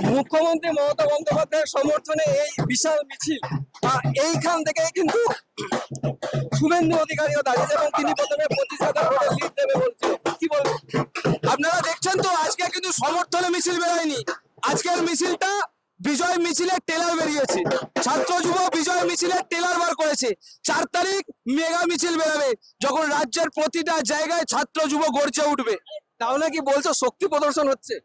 মুখ্যমন্ত্রী মমতা বন্দ্যোপাধ্যায়ের সমর্থনে এই বিশাল মিছিল, এইখান থেকে কিন্তু শুভেন্দু অধিকারীও দাঁড়িয়েছে এবং তিনি প্রথমে 25,000 ভোটে লিড দেবে বলছে। কি বলবেন? আপনারা দেখছেন তো আজকে কিন্তু সমর্থনে মিছিল বেরোয়নি, আজকের মিছিলটা বিজয় মিছিলের টেলার বেরিয়েছে। ছাত্র যুব বিজয় মিছিলের টেলার বার করেছে। 4 তারিখ মেগা মিছিল বেরোবে, যখন রাজ্যের প্রতিটা জায়গায় ছাত্র যুব গর্জে উঠবে। তাহলে কি বলছো শক্তি প্রদর্শন হচ্ছে?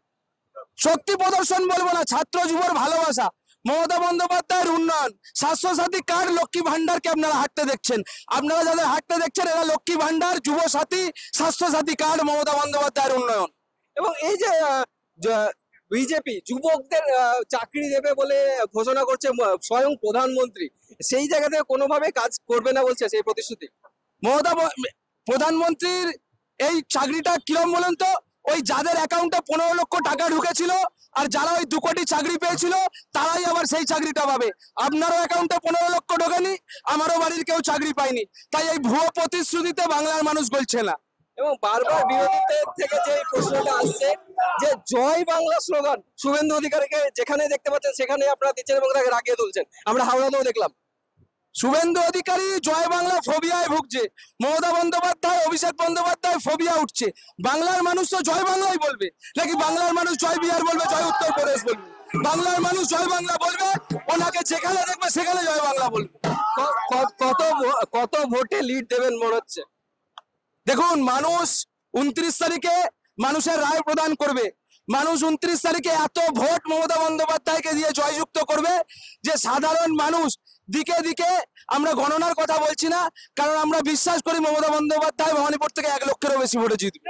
শক্তি প্রদর্শন বলবো না, ছাত্র যুবর ভালোবাসা, মমতা বন্দ্যোপাধ্যায়ের উন্নয়ন, স্বাস্থ্যসাথী কার্ড, লক্ষ্মী ভান্ডারকে আপনারা হাঁটতে দেখছেন। আপনারা যাদের হাঁটতে দেখছেন এরা লক্ষ্মী ভান্ডার, যুব সাথী, স্বাস্থ্যসাথী কার্ড, মমতা বন্দ্যোপাধ্যায়ের উন্নয়ন। এবং এই যে বিজেপি যুবকদের চাকরি দেবে বলে ঘোষণা করছে স্বয়ং প্রধানমন্ত্রী, সেই জায়গা থেকে কোনোভাবে কাজ করবে না বলছে সেই প্রতিশ্রুতি। প্রধানমন্ত্রীর এই চাকরিটা কিরম বলেন তো, ওই যাদের অ্যাকাউন্টে 15 লক্ষ টাকা ঢুকেছিল আর যারা ওই 2 কোটি চাকরি পেয়েছিল তারাই আবার সেই চাকরিটা পাবে। আপনারও অ্যাকাউন্টে 15 লক্ষ ঢোকেনি, আমারও বাড়ির কেউ চাকরি পায়নি, তাই এই ভুয়ো প্রতিশ্রুতিতে বাংলার মানুষ গলছে না। এবং বারবার বিরোধীদের থেকে যে প্রশ্নটা আসছে যে জয় বাংলা স্লোগান শুভেন্দু অধিকারীকে যেখানে দেখতে পাচ্ছেন সেখানে আপনারা দিচ্ছেন এবং তাকে রাগিয়ে তুলছেন। আমরা হাওড়াতেও দেখলাম। শুভেন্দু অধিকারী জয় বাংলা ফোবিয়ায় ভুগছে, মমতা বন্দ্যোপাধ্যায়, অভিষেক বন্দ্যোপাধ্যায় ফোবিয়া উঠছে। বাংলার মানুষ তো জয় বাংলাই বলবে, নাকি বাংলার মানুষ জয় বিহার বলবে, জয় উত্তরপ্রদেশ বলবে? বাংলার মানুষ জয় বাংলা বলবে, ওনাকে যেখানে দেখবে সেখানে জয় বাংলা বলবে। কত কত ভোটে লিড দেবেন মনে হচ্ছে? দেখুন, মানুষ 29 তারিখে মানুষের রায় প্রদান করবে। মানুষ 29 তারিখে এত ভোট মমতা বন্দ্যোপাধ্যায়কে দিয়ে জয়যুক্ত করবে যে সাধারণ মানুষ দিকে দিকে, আমরা গণনার কথা বলছি না, কারণ আমরা বিশ্বাস করি মমতা বন্দ্যোপাধ্যায় ভবানীপুর থেকে 1 লক্ষেরও বেশি ভোটে জিতবে।